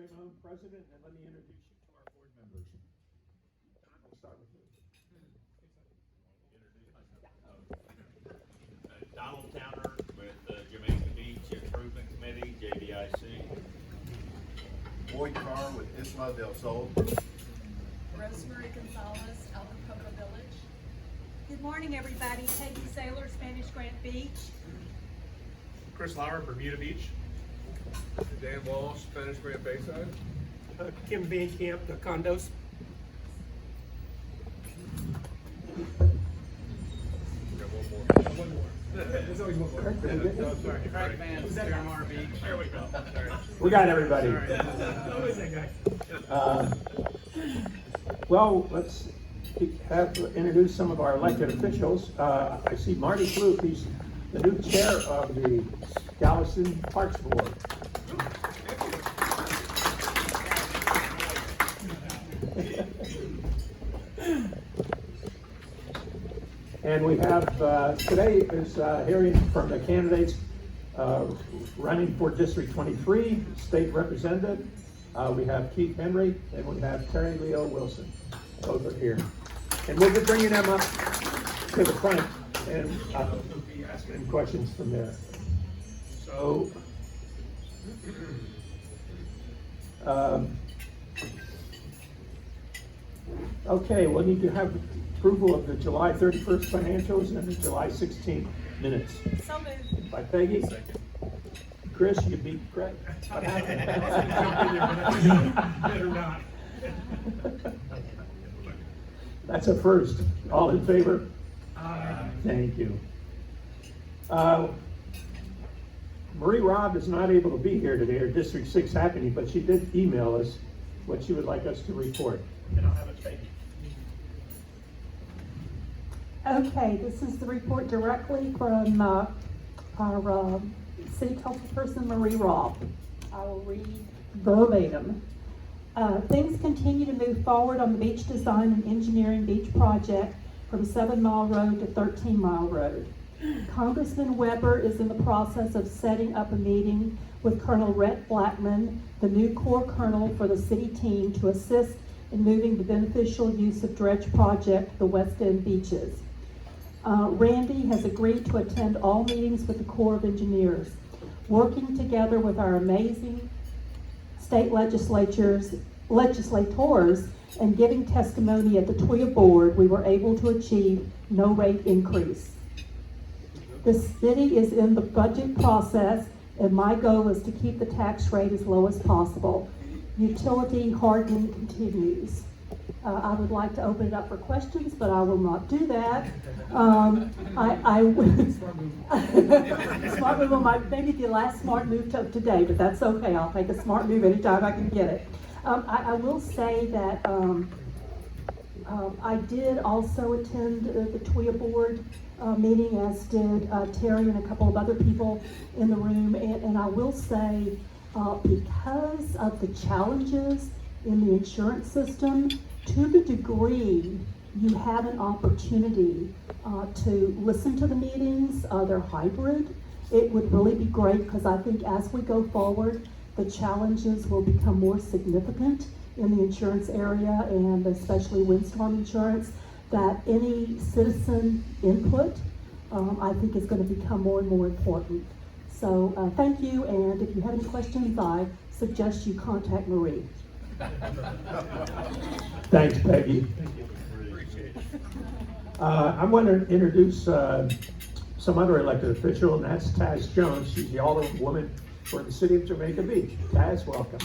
very own president, and let me introduce you to our board members. We'll start with you. Donald Towner with the Jamaica Beach Improvement Committee, JBIC. Boyd Carr with Isla del Sol. Rosemary Gonzalez, Acapulco Village. Good morning, everybody. Peggy Saylor, Spanish Grant Beach. Chris Lauer, Bermuda Beach. Dan Walsh, Spanish Grant Bayside. Kim Van Camp, the condos. We got one more. One more. There's always one more. Oh, sorry. Craig Van, Miramar Beach. There we go. Sorry. We got everybody. Who is that guy? Well, let's introduce some of our elected officials. I see Marty Fluke, he's the new chair of the Galveston Parks Board. And we have, today is hearing from the candidates running for District 23, State Representative. We have Keith Henry and we have Terry Leo Wilson. Both are here. And we'll be bringing them up to the front and we'll be asking them questions from there. So, okay, we'll need to have approval of the July 31st financials and the July 16th minutes. So moved. By Peggy. Chris, you beat Craig. What happened? Better not. That's a first. All in favor? Aye. Thank you. Marie Robb is not able to be here today, or District 6 happening, but she did email us what she would like us to report. And I'll have it Peggy. Okay, this is the report directly from our City Councilperson Marie Robb. I will read verbatim. Things continue to move forward on the beach design and engineering beach project from 7 Mile Road to 13 Mile Road. Congressman Weber is in the process of setting up a meeting with Colonel Rhett Blackman, the new Corps Colonel for the city team, to assist in moving the beneficial use of dredge project to the West End beaches. Randy has agreed to attend all meetings with the Corps of Engineers. Working together with our amazing state legislators and giving testimony at the TWIA board, we were able to achieve no rate increase. The city is in the budget process, and my goal is to keep the tax rate as low as possible. Utility hardening continues. I would like to open it up for questions, but I will not do that. Smart move on my, maybe the last smart move of today, but that's okay. I'll take a smart move anytime I can get it. I will say that I did also attend the TWIA board meeting, as did Terry and a couple of other people in the room. And I will say, because of the challenges in the insurance system, to the degree you have an opportunity to listen to the meetings, they're hybrid, it would really be great, because I think as we go forward, the challenges will become more significant in the insurance area, and especially windstorm insurance, that any citizen input, I think, is going to become more and more important. So thank you, and if you have any questions, I suggest you contact Marie. Thanks, Peggy. I'm going to introduce some other elected official, and that's Taz Jones. She's the alderwoman for the city of Jamaica Beach. Taz, welcome.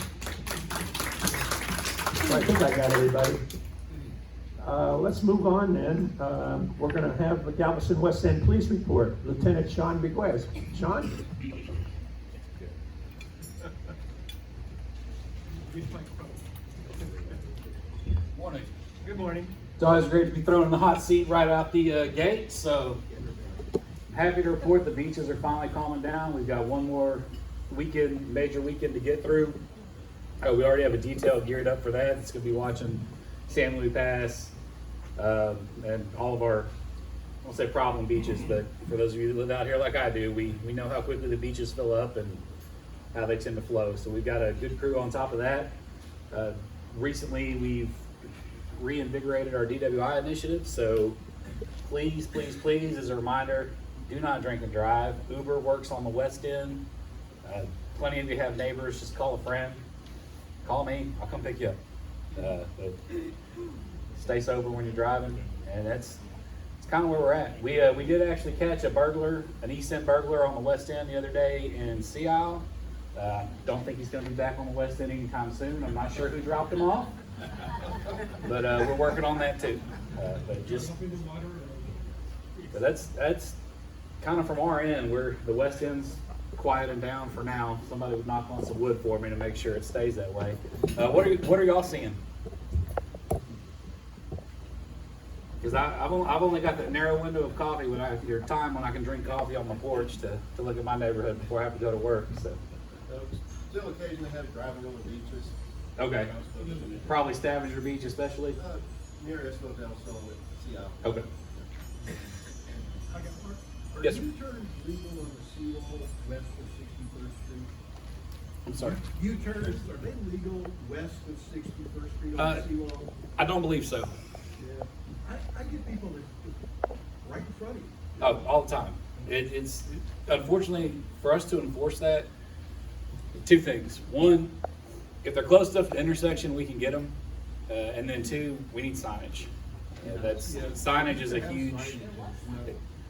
So I think I got everybody. Let's move on then. We're going to have the Galveston West End Police Report. Lieutenant Sean Migues. Sean? Morning. Good morning. It's always great to be thrown in the hot seat right out the gate. So happy to report the beaches are finally calming down. We've got one more weekend, major weekend to get through. We already have a detail geared up for that. It's going to be watching San Luis Pass and all of our, I won't say problem beaches, but for those of you that live out here like I do, we know how quickly the beaches fill up, and how they tend to flow. So we've got a good crew on top of that. Recently, we've reinvigorated our DWI initiative. So please, please, please, as a reminder, do not drink and drive. Uber works on the west end. Plenty of you have neighbors. Just call a friend. Call me. I'll come pick you up. But stay sober when you're driving, and it's kind of where we're at. We did actually catch a burglar, an East End burglar on the west end the other day in Sea Isle. Don't think he's going to be back on the west end anytime soon. I'm not sure who dropped him off, but we're working on that too. But that's kind of from our end. Where the west end's quieting down for now. Somebody would knock on some wood for me to make sure it stays that way. What are y'all seeing? Because I've only got that narrow window of coffee when I can drink coffee on my porch to look at my neighborhood before I have to go to work. So Still occasionally have driving on the beaches. okay, probably Stavanger Beach especially. Near Islo del Sol at Sea Isle. Okay. I got Mark. Yes, sir. Are U-turns legal on the seawall west of 61st Street? I'm sorry. U-turns, are they legal west of 61st Street on the seawall? I don't believe so. Yeah. I get people that right in front of you. Oh, all the time. It's unfortunately for us to enforce that. Two things. One, if they're close enough to the intersection, we can get them. And then two, we need signage. Signage is a huge.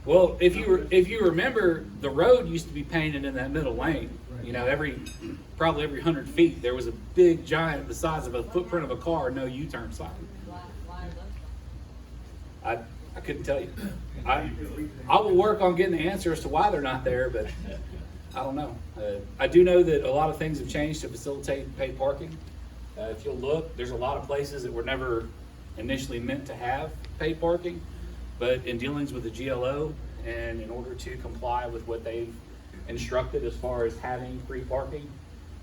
Well, if you remember, the road used to be painted in that middle lane. You know, probably every 100 feet, there was a big giant, the size of a footprint of a car, no U-turn sign. I couldn't tell you. I will work on getting the answer as to why they're not there, but I don't know. I do know that a lot of things have changed to facilitate paid parking. If you'll look, there's a lot of places that were never initially meant to have paid parking, but in dealings with the GLO and in order to comply with what they've instructed as far as having free parking,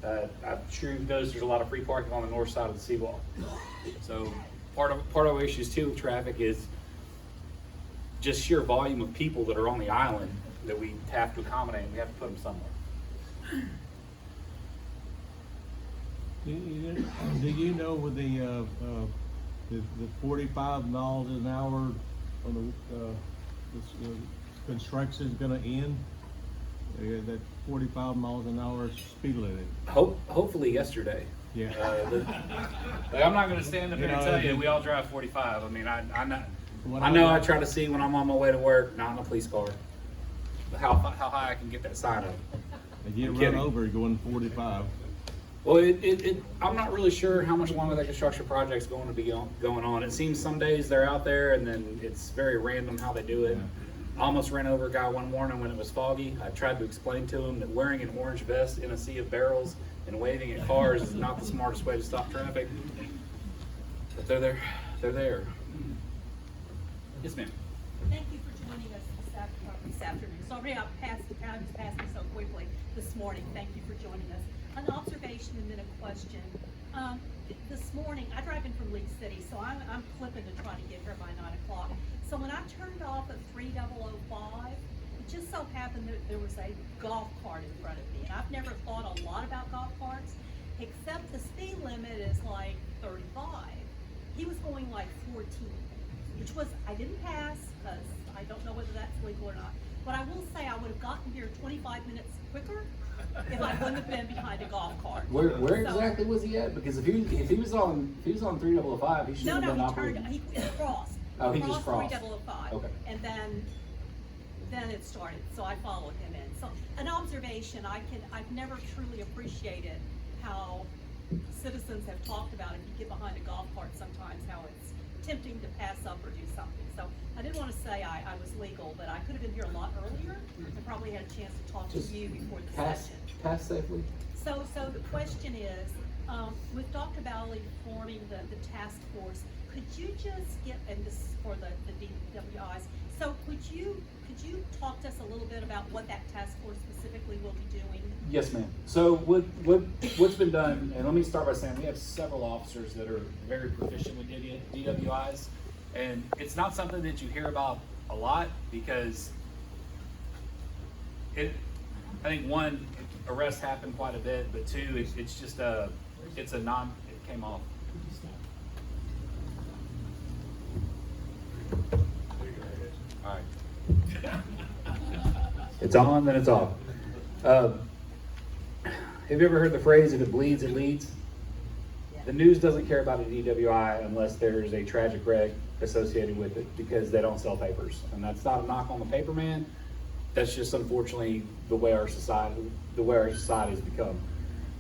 I'm sure you've noticed there's a lot of free parking on the north side of the seawall. So part of our issues too with traffic is just sheer volume of people that are on the island that we have to accommodate. We have to put them somewhere. Do you know with the 45 miles an hour on the construction is going to end? That 45 miles an hour speed limit. Hopefully yesterday. Yeah. I'm not going to stand up here and tell you we all drive 45. I mean, I know I try to see when I'm on my way to work, not in a police car, how high I can get that sign up. And you run over going 45. Well, I'm not really sure how much longer that construction project's going to be going on. It seems some days they're out there and then it's very random how they do it. I almost ran over a guy one morning when it was foggy. I tried to explain to him that wearing an orange vest in a sea of barrels and waving at cars is not the smartest way to stop traffic. But they're there. They're there. Yes, ma'am. Thank you for joining us this afternoon. Sorry, time just passed me so quickly this morning. Thank you for joining us. An observation and then a question. This morning, I drive in from League City, so I'm clipping to try to get here by 9 o'clock. So when I turned off at 3005, it just so happened that there was a golf cart in front of me. And I've never thought a lot about golf carts, except the speed limit is like 35. He was going like 14, which was, I didn't pass, because I don't know whether that's legal or not. But I will say I would have gotten here 25 minutes quicker if I wouldn't have been behind a golf cart. Where exactly was he at? Because if he was on 3005, he should have been operating. He crossed. Oh, he just crossed. 3005. Okay. And then it started, so I followed him in. So an observation, I've never truly appreciated how citizens have talked about if you get behind a golf cart sometimes how it's tempting to pass up or do something. So I didn't want to say I was legal, but I could have been here a lot earlier and probably had a chance to talk to you before the session. Pass safely. So the question is, with Dr. Bowley forming the task force, could you just get, and this is for the DWIs, so could you talk to us a little bit about what that task force specifically will be doing? Yes, ma'am. So what's been done, and let me start by saying we have several officers that are very proficient with DWIs, and it's not something that you hear about a lot because I think one, arrests happen quite a bit, but two, it's just it came off. All right. It's on, then it's off. Have you ever heard the phrase, if it bleeds, it leads? The news doesn't care about a DWI unless there's a tragic wreck associated with it, because they don't sell papers. And that's not a knock on the paper man. That's just unfortunately the way our society has become.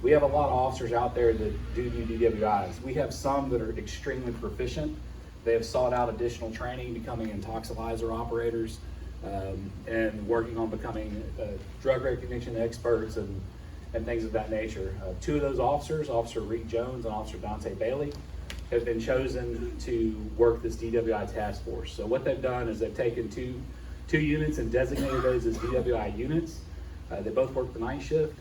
We have a lot of officers out there that do DWIs. We have some that are extremely proficient. They have sought out additional training, becoming intoxilizer operators, and working on becoming drug recognition experts and things of that nature. Two of those officers, Officer Reed Jones and Officer Dante Bailey, have been chosen to work this DWI task force. So what they've done is they've taken two units and designated those as DWI units. They both work the night shift.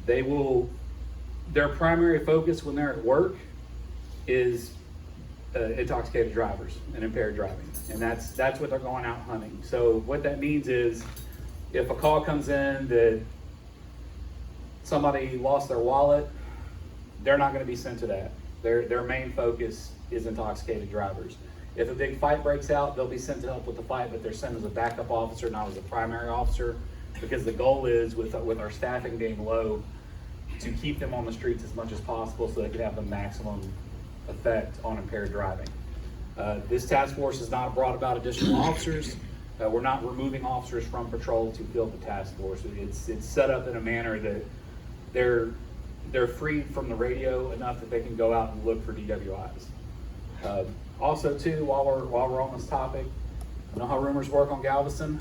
Their primary focus when they're at work is intoxicated drivers and impaired driving. And that's what they're going out hunting. So what that means is if a call comes in that somebody lost their wallet, they're not going to be sent to that. Their main focus is intoxicated drivers. If a big fight breaks out, they'll be sent to help with the fight, but they're sent as a backup officer, not as a primary officer, because the goal is, with our staffing being low, to keep them on the streets as much as possible so they can have the maximum effect on impaired driving. This task force has not brought about additional officers. We're not removing officers from patrol to fill the task force. It's set up in a manner that they're freed from the radio enough that they can go out and look for DWIs. Also too, while we're on this topic, I know how rumors work on Galveston.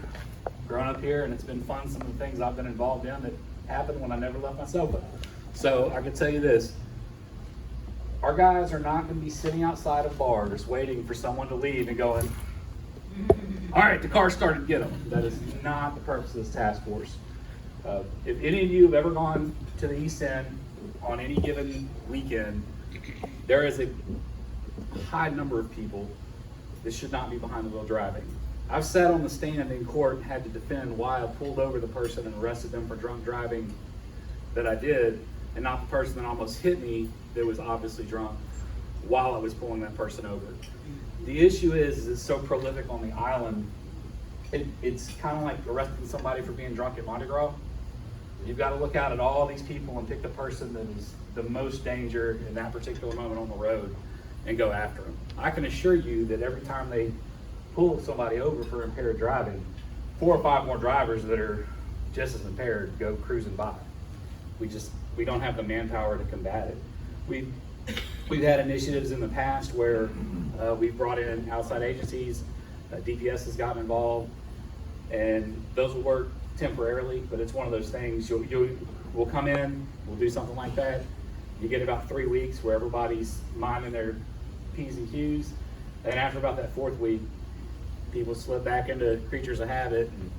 Growing up here, and it's been fun, some of the things I've been involved in that happened when I never left my cell phone. So I can tell you this, our guys are not going to be sitting outside of bars waiting for someone to leave and going, all right, the car started, get them. That is not the purpose of this task force. If any of you have ever gone to the East End on any given weekend, there is a high number of people that should not be behind the wheel driving. I've sat on the stand in court and had to defend why I pulled over the person and arrested them for drunk driving that I did, and not the person that almost hit me that was obviously drunk while I was pulling that person over. The issue is it's so prolific on the island, it's kind of like arresting somebody for being drunk at Mardi Gras. You've got to look out at all these people and pick the person that is the most danger in that particular moment on the road and go after them. I can assure you that every time they pull somebody over for impaired driving, 4 or 5 more drivers that are just as impaired go cruising by. We don't have the manpower to combat it. We've had initiatives in the past where we've brought in outside agencies, DPS has gotten involved, and those will work temporarily, but it's one of those things, we'll come in, we'll do something like that, you get about 3 weeks where everybody's minding their P's and Q's, and after about that 4th week, people slip back into creatures of habit and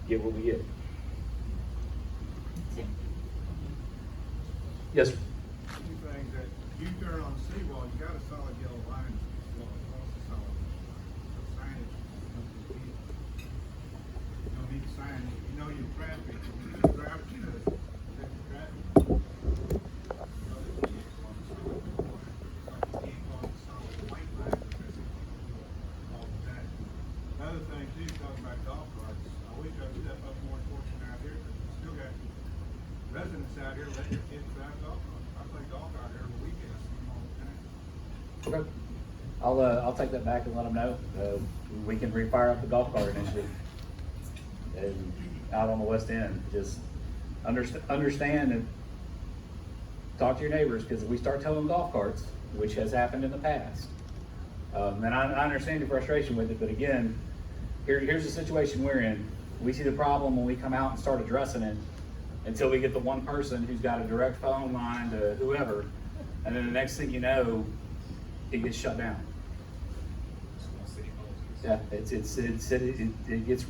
get what we get. Yes, sir. Two things, that you turn on seawall, you got a solid yellow line across the solid. Signage. You don't need sign, you know your traffic, traffic. Another thing too, talking about golf carts, I wish I would step up more enforcement out here, but we still got residents out here letting their kids drive golf carts. I play golf out here on the weekends, I see them all the time. Okay. I'll take that back and let them know. We can refire up the golf cart initiative and out on the West End. Just understand and talk to your neighbors, because if we start towing golf carts, which has happened in the past, and I understand your frustration with it, but again, here's the situation we're in. We see the problem when we come out and start addressing it, until we get the one person who's got a direct phone line to whoever, and then the next thing you know, it gets shut down. Yeah, it gets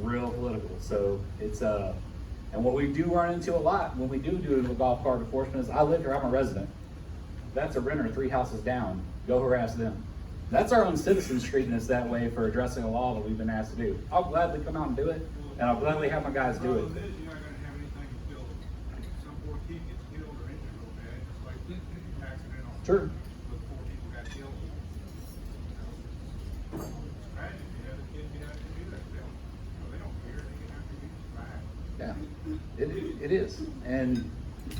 real political. So and what we do run into a lot when we do a golf cart enforcement is, I live here, I'm a resident. That's a renter 3 houses down. Go harass them. That's our own citizens treating us that way for addressing a law that we've been asked to do. I'll gladly come out and do it, and I'll gladly have my guys do it. The problem is, you're not gonna Sure. But 4 people got killed. It's tragic, you know, the kids get out to do that, they don't care, they get out to do it. Yeah, it is, and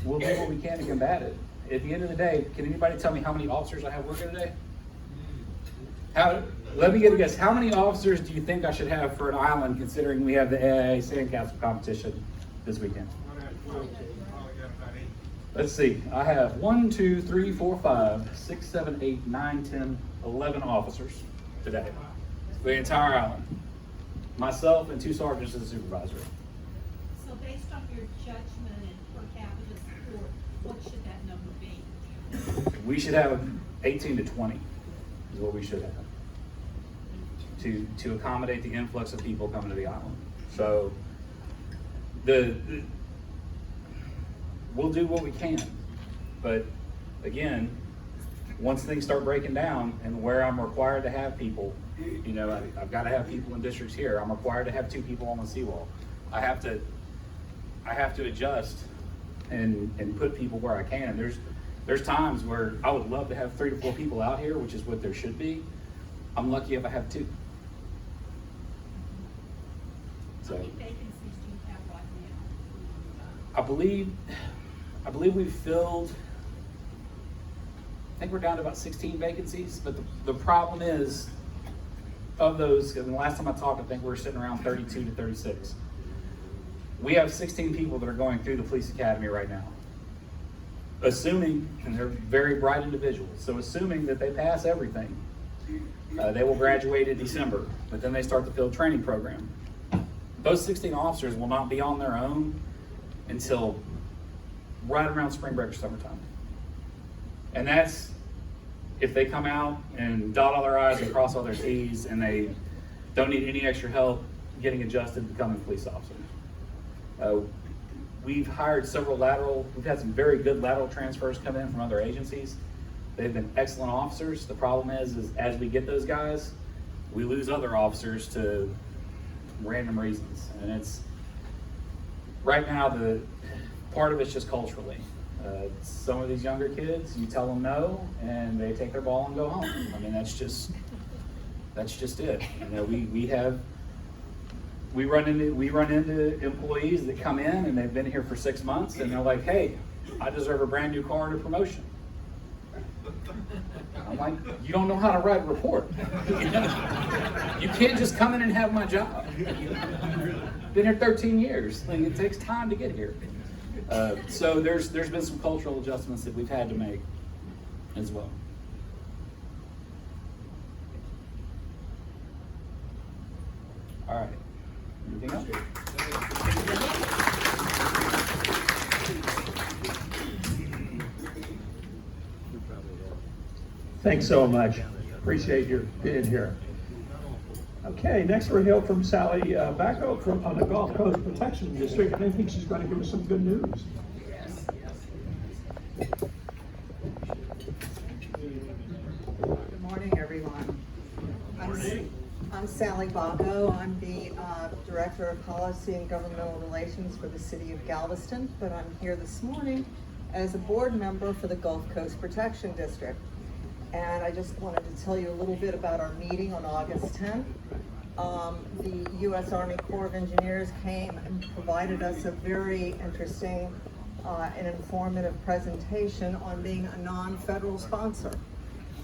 we'll do what we can to combat it. At the end of the day, can anybody tell me how many officers I have working today? Let me get a guess. How many officers do you think I should have for an island, considering we have the AIA Sandcastle competition this weekend? Well, that's 12, probably got about 8. Let's see. I have 1, 2, 3, 4, 5, 6, 7, 8, 9, 10, 11 officers today. For the entire island. Myself and 2 sergeants as a supervisor. So based on your judgment and per capita support, what should that number be? We should have 18 to 20 is what we should have to accommodate the influx of people coming to the island. So we'll do what we can, but again, once things start breaking down and where I'm required to have people, you know, I've got to have people in districts here. I'm required to have 2 people on the seawall. I have to adjust and put people where I can. There's times where I would love to have 3 to 4 people out here, which is what there should be. I'm lucky if I have 2. So How many vacancies do you have right now? I believe we've filled, I think we're down to about 16 vacancies, but the problem is, of those, and the last time I talked, I think we were sitting around 32 to 36. We have 16 people that are going through the police academy right now. Assuming, and they're very bright individuals, so assuming that they pass everything, they will graduate in December, but then they start the field training program. Those 16 officers will not be on their own until right around spring break or summertime. And that's if they come out and dot all their I's and cross all their T's and they don't need any extra help getting adjusted to becoming police officers. We've hired we've had some very good lateral transfers come in from other agencies. They've been excellent officers. The problem is as we get those guys, we lose other officers to random reasons. And it's, right now, the part of it's just culturally. Some of these younger kids, you tell them no, and they take their ball and go home. I mean, that's just it. You know, we run into employees that come in and they've been here for 6 months and they're like, hey, I deserve a brand new car and a promotion. I'm like, you don't know how to write a report. You can't just come in and have my job. Been here 13 years. Like, it takes time to get here. So there's been some cultural adjustments that we've had to make as well. All right. Anything else? Thanks so much. Appreciate your being here. Okay, next we're hearing from Sally Bakko on the Gulf Coast Protection District, and I think she's going to give us some good news. Good morning, everyone. I'm Sally Bakko. I'm the Director of Policy and Governmental Relations for the City of Galveston, but I'm here this morning as a board member for the Gulf Coast Protection District. And I just wanted to tell you a little bit about our meeting on August 10th. The U.S. Army Corps of Engineers came and provided us a very interesting and informative presentation on being a non-federal sponsor.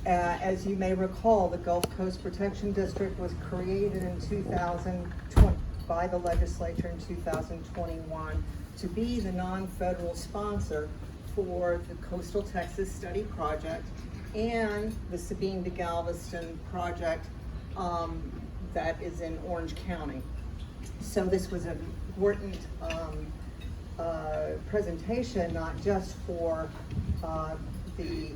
As you may recall, the Gulf Coast Protection District was created in 2020 by the legislature in 2021 to be the non-federal sponsor for the Coastal Texas Study Project and the Sabine to Galveston project that is in Orange County. So this was an important presentation, not just for the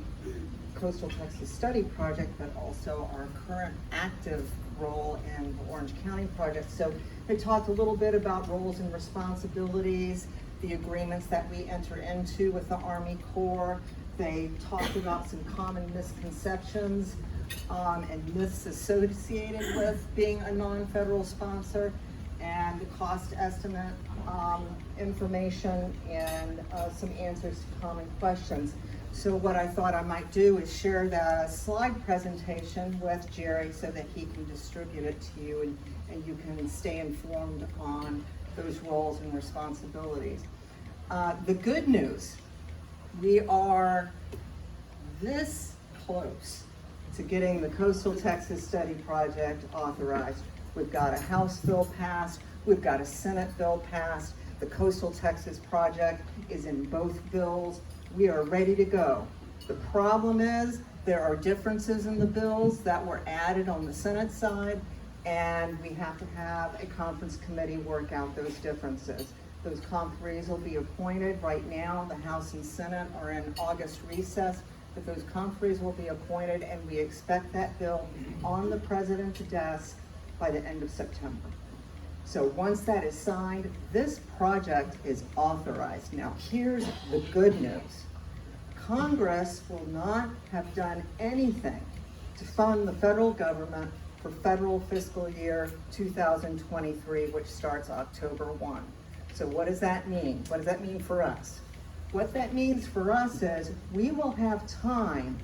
Coastal Texas Study Project, but also our current active role in the Orange County project. So they talked a little bit about roles and responsibilities, the agreements that we enter into with the Army Corps. They talked about some common misconceptions and myths associated with being a non-federal sponsor, and the cost estimate information and some answers to common questions. So what I thought I might do is share the slide presentation with Jerry so that he can distribute it to you and you can stay informed on those roles and responsibilities. The good news, we are this close to getting the Coastal Texas Study Project authorized. We've got a House bill passed, we've got a Senate bill passed. The Coastal Texas Project is in both bills. We are ready to go. The problem is there are differences in the bills that were added on the Senate side, and we have to have a conference committee work out those differences. Those conferees will be appointed. Right now, the House and Senate are in August recess, but those conferees will be appointed, and we expect that bill on the president's desk by the end of September. So once that is signed, this project is authorized. Now, here's the good news. Congress will not have done anything to fund the federal government for federal fiscal year 2023, which starts October 1. So what does that mean? What does that mean for us? What that means for us is we will have time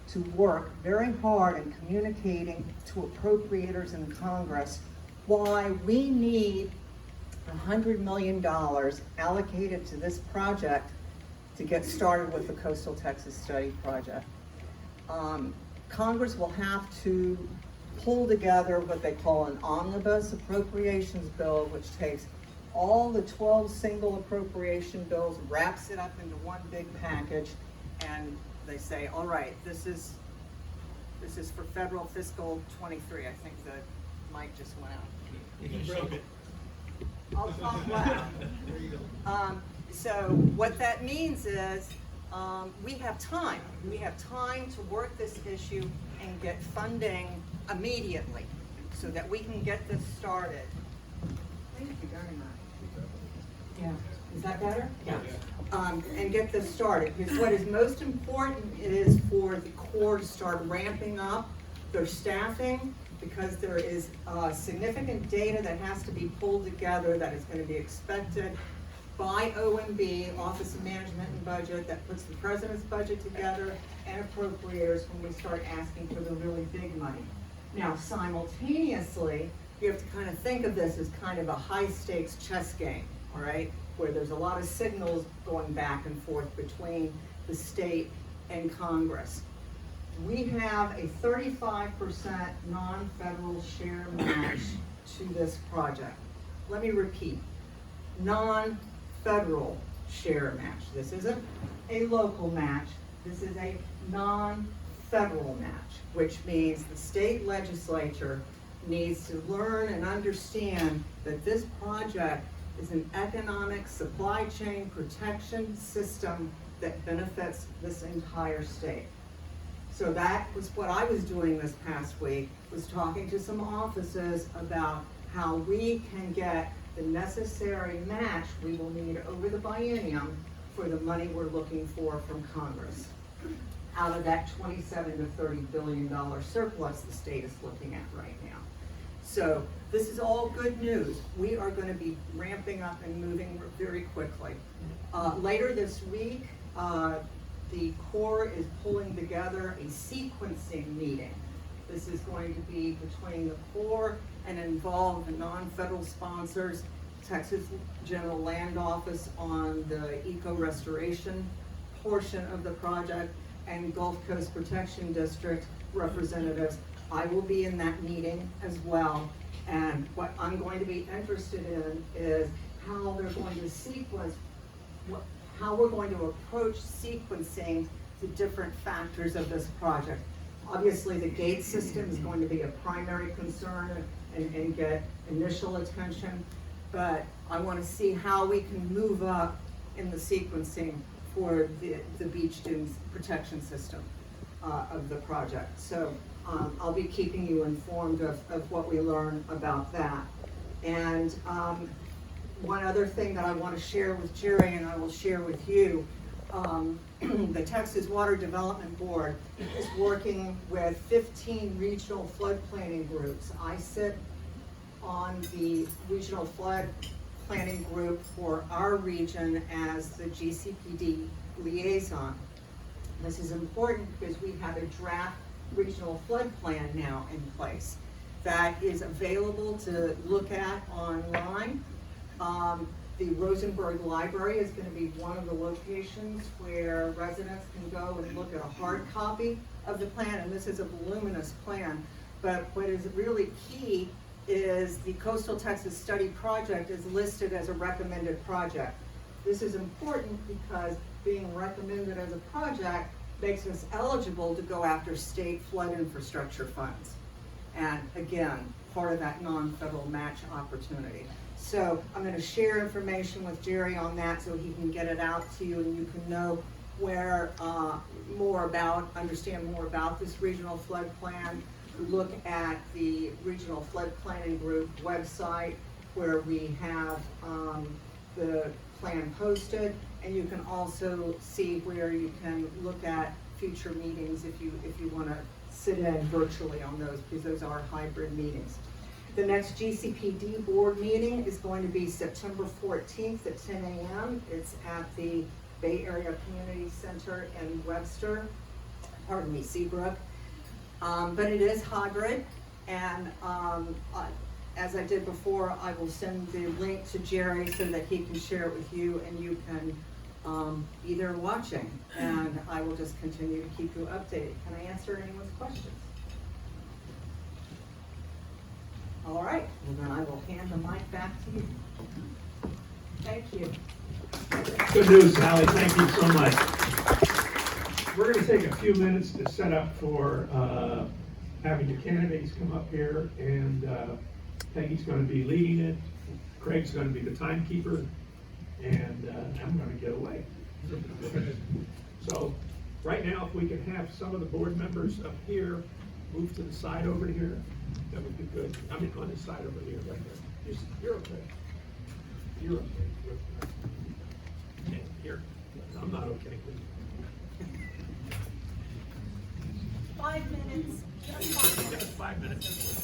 to work very hard in communicating to appropriators in Congress why we need $100 million allocated to this project to get started with the Coastal Texas Study Project. Congress will have to pull together what they call an omnibus appropriations bill, which takes all the 12 single appropriation bills, wraps it up into one big package, and they say, all right, this is for federal fiscal 23. I think the mic just went out. You can show it. I'll talk loud. So what that means is we have time. We have time to work this issue and get funding immediately so that we can get this started. Thank you very much. Yeah, is that better? Yeah. And get this started. Because what is most important is for the Corps to start ramping up their staffing, because there is significant data that has to be pulled together that is going to be expected by OMB, Office of Management and Budget, that puts the President's budget together, and appropriators when we start asking for the really big money. Now, simultaneously, you have to kind of think of this as kind of a high-stakes chess game, all right, where there's a lot of signals going back and forth between the state and Congress. We have a 35% non-federal share match to this project. Let me repeat, non-federal share match. This isn't a local match, this is a non-federal match, which means the state legislature needs to learn and understand that this project is an economic supply chain protection system that benefits this entire state. So that was what I was doing this past week, was talking to some offices about how we can get the necessary match we will need over the biennium for the money we're looking for from Congress, out of that $27 to $30 billion surplus the state is looking at right now. So this is all good news. We are going to be ramping up and moving very quickly. Later this week, the Corps is pulling together a sequencing meeting. This is going to be between the Corps and involve the non-federal sponsors, Texas General Land Office on the eco-restoration portion of the project, and Gulf Coast Protection District representatives. I will be in that meeting as well, and what I'm going to be interested in is how they're going to sequence, how we're going to approach sequencing the different factors of this project. Obviously, the gate system is going to be a primary concern and get initial attention, but I want to see how we can move up in the sequencing for the beach dunes protection system of the project. So I'll be keeping you informed of what we learn about that. And one other thing that I want to share with Jerry, and I will share with you, the Texas Water Development Board is working with 15 regional flood planning groups. I sit on the regional flood planning group for our region as the GCPD liaison. This is important because we have a draft regional flood plan now in place that is available to look at online. The Rosenberg Library is going to be one of the locations where residents can go and look at a hard copy of the plan, and this is a voluminous plan. But what is really key is the Coastal Texas Study Project is listed as a recommended project. This is important because being recommended as a project makes us eligible to go after state flood infrastructure funds. And again, part of that non-federal match opportunity. So I'm going to share information with Jerry on that so he can get it out to you and you can know where understand more about this regional flood plan. Look at the Regional Flood Planning Group website where we have the plan posted, and you can also see where you can look at future meetings if you want to sit in virtually on those, because those are hybrid meetings. The next GCPD board meeting is going to be September 14th at 10 a.m. It's at the Bay Area Community Center in Seabrook. But it is hybrid, and as I did before, I will send the link to Jerry so that he can share it with you and you can be there watching, and I will just continue to keep you updated. Can I answer anyone's questions? All right, well then I will hand the mic back to you. Thank you. Good news, Sally. Thank you so much. We're going to take a few minutes to set up for having the candidates come up here, and Peggy's going to be leading it. Craig's going to be the timekeeper, and I'm going to get away. So right now, if we can have some of the board members up here move to the side over here, that would be good. I mean, on this side over here, right there. You're okay. You're okay. Here. I'm not okay. 5 minutes. Just 5 minutes. Just 5 minutes.